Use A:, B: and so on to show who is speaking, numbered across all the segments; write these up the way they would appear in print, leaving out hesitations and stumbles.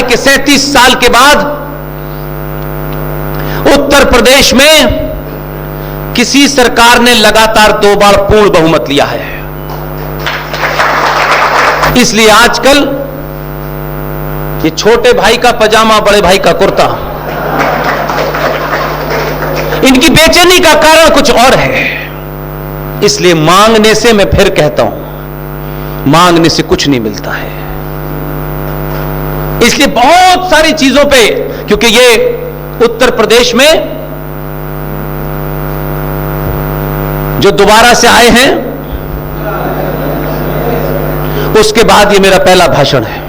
A: कि 37 साल के बाद उत्तर प्रदेश में किसी सरकार ने लगातार 2 बार पूर्ण बहुमत लिया है। इसलिए आजकल ये छोटे भाई का पजामा, बड़े भाई का कुर्ता, इनकी बेचैनी का कारण कुछ और है। इसलिए मांगने से, मैं फिर कहता हूं, मांगने से कुछ नहीं मिलता है। इसलिए बहुत सारी चीजों पे, क्योंकि ये उत्तर प्रदेश में जो दोबारा से आए हैं, उसके बाद ये मेरा पहला भाषण है।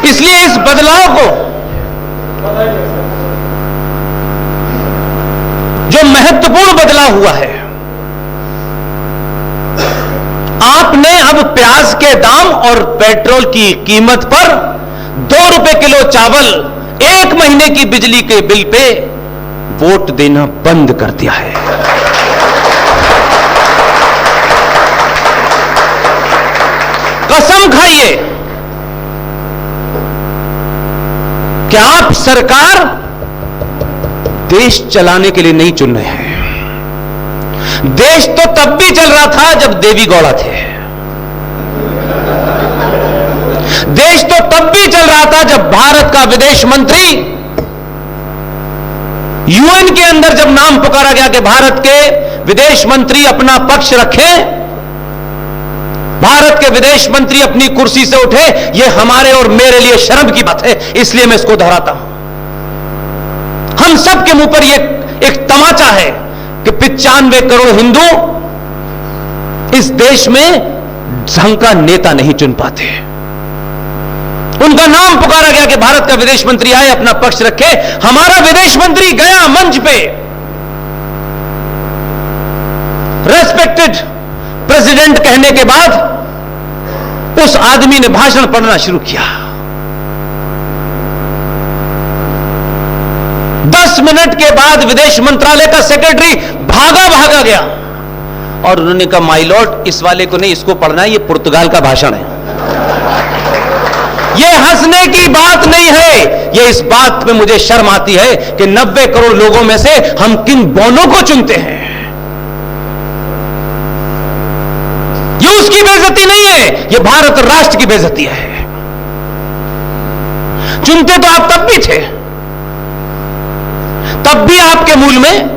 A: इसलिए इस बदलाव को, जो महत्वपूर्ण बदलाव हुआ है, आपने अब प्याज के दाम और पेट्रोल की कीमत पर 2 रुपए किलो चावल, 1 महीने की बिजली के बिल पे वोट देना बंद कर दिया है। कसम खाइए कि आप सरकार देश चलाने के लिए नहीं चुन रहे हैं। देश तो तब भी चल रहा था जब देवी गौड़ा थे। देश तो तब भी चल रहा था जब भारत का विदेश मंत्री, यूएन के अंदर जब नाम पुकारा गया कि भारत के विदेश मंत्री अपना पक्ष रखें, भारत के विदेश मंत्री अपनी कुर्सी से उठे, यह हमारे और मेरे लिए शर्म की बात है। इसलिए मैं इसको दोहराता हूं। हम सब के मुंह पर यह एक तमाचा है कि 95 करोड़ हिंदू इस देश में ढंग का नेता नहीं चुन पाते। उनका नाम पुकारा गया कि भारत का विदेश मंत्री आए, अपना पक्ष रखे। हमारा विदेश मंत्री गया मंच पे, रेस्पेक्टेड प्रेसिडेंट कहने के बाद उस आदमी ने भाषण पढ़ना शुरू किया। 10 मिनट के बाद विदेश मंत्रालय का सेक्रेटरी भागा गया और उन्होंने कहा, माय लॉर्ड, इस वाले को नहीं, इसको पढ़ना है, ये पुर्तगाल का भाषण है। ये हंसने की बात नहीं है। ये इस बात पे मुझे शर्म आती है कि 90 करोड़ लोगों में से हम किन बौनों को चुनते हैं। ये उसकी बेइज्जती नहीं है, ये भारत राष्ट्र की बेइज्जती है। चुनते तो आप तब भी थे, तब भी आपके मूल में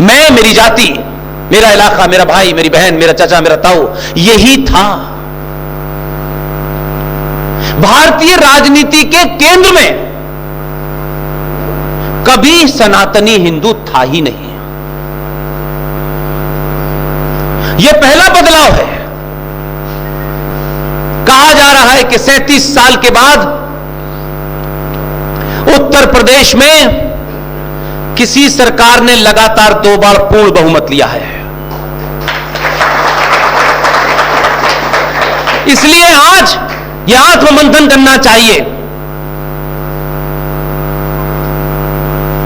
A: मैं, मेरी जाति, मेरा इलाका, मेरा भाई, मेरी बहन, मेरा चाचा, मेरा ताऊ, यही था। भारतीय राजनीति के केंद्र में कभी सनातनी हिंदू था ही नहीं। यह पहला बदलाव है। कहा जा रहा है कि 37 साल के बाद उत्तर प्रदेश में किसी सरकार ने लगातार 2 बार पूर्ण बहुमत लिया है। इसलिए आज यह आत्ममंथन करना चाहिए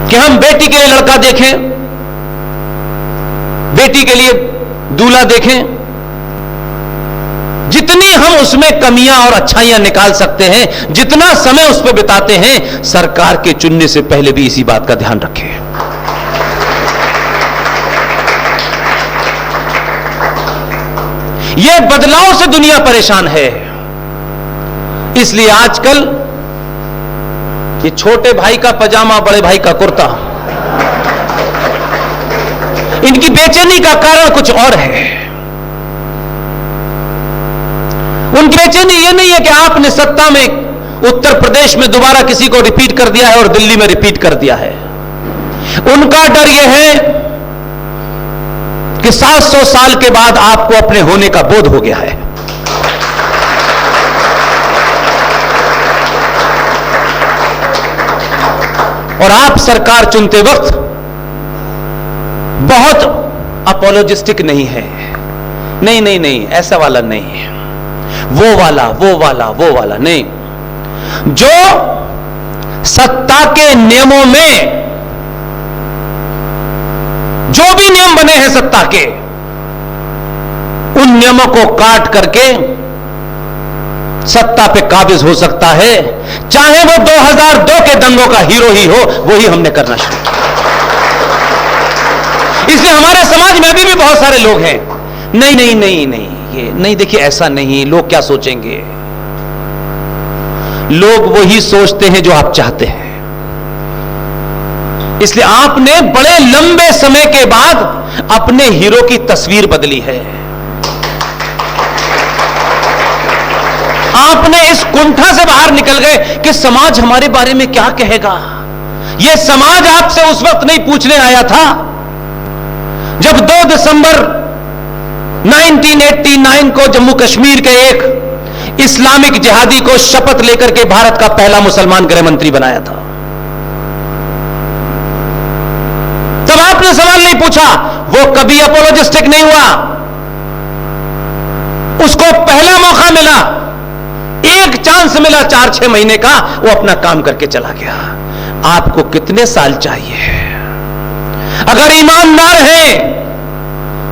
A: कि हम बेटी के लिए लड़का देखें, बेटी के लिए दूल्हा देखें। जितनी हम उसमें कमियां और अच्छाइयां निकाल सकते हैं, जितना समय उस पर बिताते हैं, सरकार के चुनने से पहले भी इसी बात का ध्यान रखें। यह बदलाव से दुनिया परेशान है। इसलिए आजकल ये छोटे भाई का पजामा, बड़े भाई का कुर्ता, इनकी बेचैनी का कारण कुछ और है। उनकी बेचैनी ये नहीं है कि आपने सत्ता में उत्तर प्रदेश में दोबारा किसी को रिपीट कर दिया है और दिल्ली में रिपीट कर दिया है। उनका डर यह है कि 700 साल के बाद आपको अपने होने का बोध हो गया है। और आप सरकार चुनते वक्त बहुत अपोलोजिस्टिक नहीं है। नहीं नहीं नहीं, ऐसा वाला नहीं है, वो वाला नहीं। जो सत्ता के नियमों में जो भी नियम बने हैं सत्ता के, नियमों को काट करके सत्ता पे काबिज हो सकता है, चाहे वो 2002 के दंगों का हीरो ही हो, वही हमने करना शुरू किया। इसलिए हमारे समाज में अभी भी बहुत सारे लोग हैं, नहीं नहीं नहीं नहीं, ये नहीं, देखिए ऐसा नहीं, लोग क्या सोचेंगे। लोग वही सोचते हैं जो आप चाहते हैं। इसलिए आपने बड़े लंबे समय के बाद अपने हीरो की तस्वीर बदली है। आपने इस कुंठा से बाहर निकल गए कि समाज हमारे बारे में क्या कहेगा। यह समाज आपसे उस वक्त नहीं पूछने आया था जब 2 दिसंबर 1989 को जम्मू कश्मीर के एक इस्लामिक जिहादी को शपथ लेकर के भारत का पहला मुसलमान गृह मंत्री बनाया था। तब आपने सवाल नहीं पूछा, वो कभी अपोलोजिस्टिक नहीं हुआ। उसको पहला मौका मिला, एक चांस मिला 4-6 महीने का, वो अपना काम करके चला गया। आपको कितने साल चाहिए? अगर ईमानदार हैं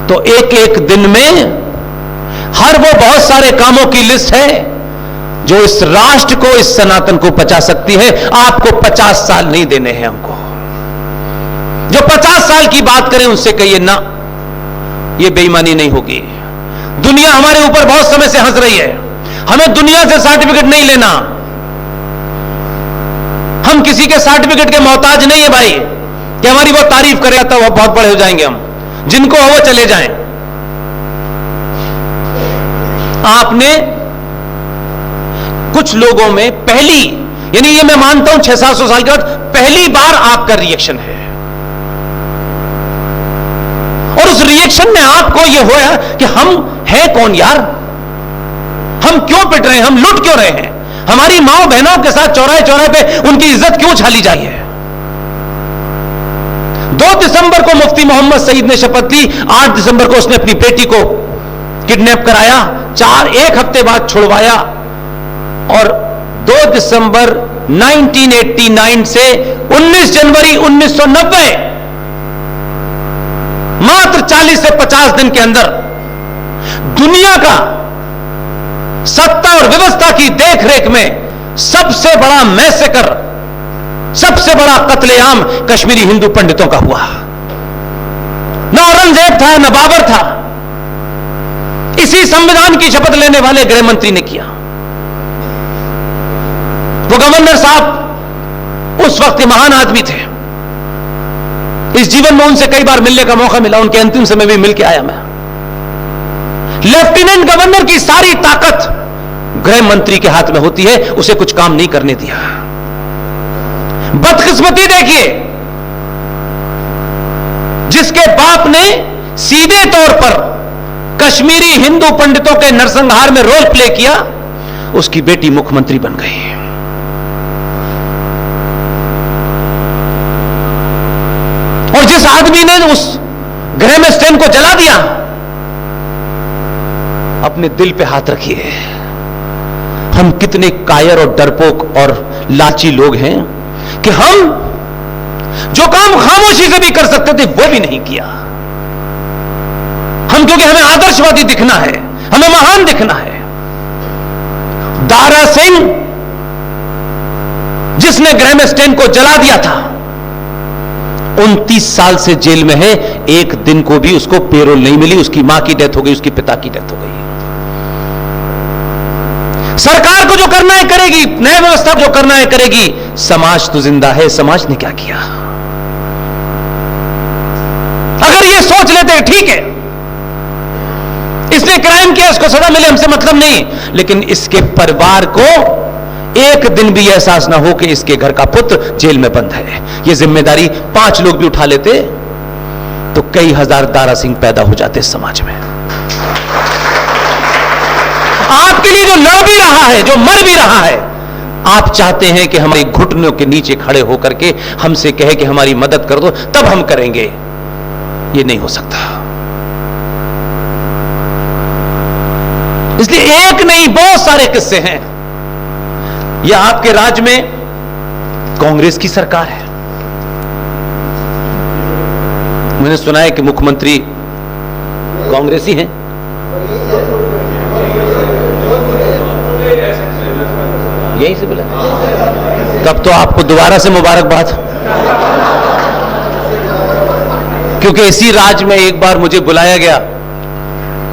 A: तो एक एक दिन में हर वो बहुत सारे कामों की लिस्ट है जो इस राष्ट्र को, इस सनातन को बचा सकती है। आपको 50 साल नहीं देने हैं हमको। जो 50 साल की बात करें उनसे कहिए ना, ये बेईमानी नहीं होगी। दुनिया हमारे ऊपर बहुत समय से हंस रही है। हमें दुनिया से सर्टिफिकेट नहीं लेना। हम किसी के सर्टिफिकेट के मोहताज नहीं है भाई, कि हमारी वो तारीफ करेगा तो वो बहुत बड़े हो जाएंगे। हम जिनको हो वो चले जाएं। आपने कुछ लोगों में पहली, यानी ये मैं मानता हूं 600-700 साल के बाद पहली बार आपका रिएक्शन है, और उस रिएक्शन में आपको ये होया कि हम हैं कौन यार, हम क्यों पिट रहे हैं, हम लुट क्यों रहे हैं, हमारी माओ बहनों के साथ चौराहे चौराहे पे उनकी इज्जत क्यों छाली जाती है। 2 दिसंबर को मुफ्ती मोहम्मद सईद ने शपथ ली, 8 दिसंबर को उसने अपनी बेटी को किडनैप कराया, 1 हफ्ते बाद छुड़वाया, और 2 दिसंबर 1989 से 19 जनवरी 1990, मात्र 40 से 50 दिन के अंदर दुनिया का सत्ता और व्यवस्था की देखरेख में सबसे बड़ा मैसेकर, सबसे बड़ा कत्लेआम कश्मीरी हिंदू पंडितों का हुआ। ना औरंगजेब था, ना बाबर था, इसी संविधान की शपथ लेने वाले गृह मंत्री ने किया। वो गवर्नर साहब उस वक्त के महान आदमी थे। इस जीवन में उनसे कई बार मिलने का मौका मिला, उनके अंतिम समय भी मिलकर आया मैं। लेफ्टिनेंट गवर्नर की सारी ताकत गृह मंत्री के हाथ में होती है, उसे कुछ काम नहीं करने दिया। बदकिस्मती देखिए, जिसके बाप ने सीधे तौर पर कश्मीरी हिंदू पंडितों के नरसंहार में रोल प्ले किया, उसकी बेटी मुख्यमंत्री बन गई। और जिस आदमी ने उस गृह में स्टैन को जला दिया, अपने दिल पे हाथ रखिए, हम कितने कायर और डरपोक और लालची लोग हैं कि हम जो काम खामोशी से भी कर सकते थे वो भी नहीं किया। हम, क्योंकि हमें आदर्शवादी दिखना है, हमें महान दिखना है। दारा सिंह जिसने गृह में स्टैन को जला दिया था, 29 साल से जेल में है, एक दिन को भी उसको पेरोल नहीं मिली। उसकी मां की डेथ हो गई, उसके पिता की डेथ हो गई। सरकार को जो करना है करेगी, न्याय व्यवस्था जो करना है करेगी, समाज तो जिंदा है। समाज ने क्या किया? अगर ये सोच लेते हैं ठीक है, इसने क्राइम किया, इसको सजा मिले, हमसे मतलब नहीं, लेकिन इसके परिवार को एक दिन भी एहसास ना हो कि इसके घर का पुत्र जेल में बंद है। ये जिम्मेदारी 5 लोग भी उठा लेते तो कई हजार दारा सिंह पैदा हो जाते समाज में। आपके लिए जो लड़ भी रहा है, जो मर भी रहा है, आप चाहते हैं कि हमारी घुटनों के नीचे खड़े होकर के हमसे कहे कि हमारी मदद कर दो, तब हम करेंगे। ये नहीं हो सकता। इसलिए एक नहीं, बहुत सारे किस्से हैं। यह आपके राज्य में कांग्रेस की सरकार है। मैंने सुना है कि मुख्यमंत्री कांग्रेसी हैं। यही से बोला। तब तो आपको दोबारा से मुबारकबाद, क्योंकि इसी राज्य में एक बार मुझे बुलाया गया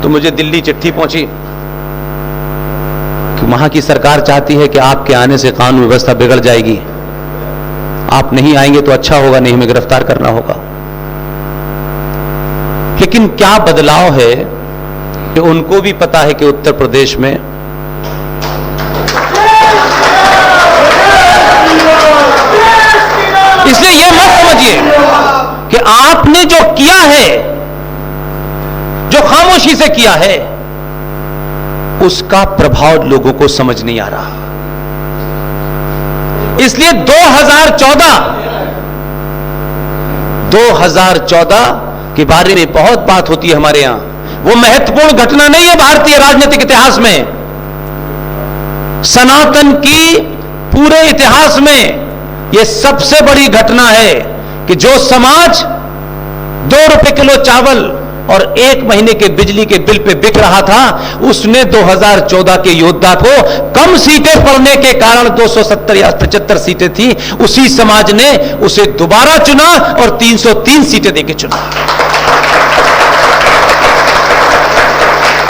A: तो मुझे दिल्ली चिट्ठी पहुंची कि वहां की सरकार चाहती है कि आपके आने से कानून व्यवस्था बिगड़ जाएगी, आप नहीं आएंगे तो अच्छा होगा, नहीं हमें गिरफ्तार करना होगा। लेकिन क्या बदलाव है कि उनको भी पता है कि उत्तर प्रदेश में इसलिए यह मत समझिए कि आपने जो किया है, जो खामोशी से किया है, उसका प्रभाव लोगों को समझ नहीं आ रहा। इसलिए 2014 के बारे में बहुत बात होती है हमारे यहां। वो महत्वपूर्ण घटना नहीं है भारतीय राजनीतिक इतिहास में, सनातन की पूरे इतिहास में यह सबसे बड़ी घटना है कि जो समाज 2 रुपए किलो चावल और 1 महीने के बिजली के बिल पे बिक रहा था, उसने 2014 के योद्धा को कम सीटें पड़ने के कारण 270 या 75 सीटें थी, उसी समाज ने उसे दोबारा चुना और 303 सीटें देके चुना।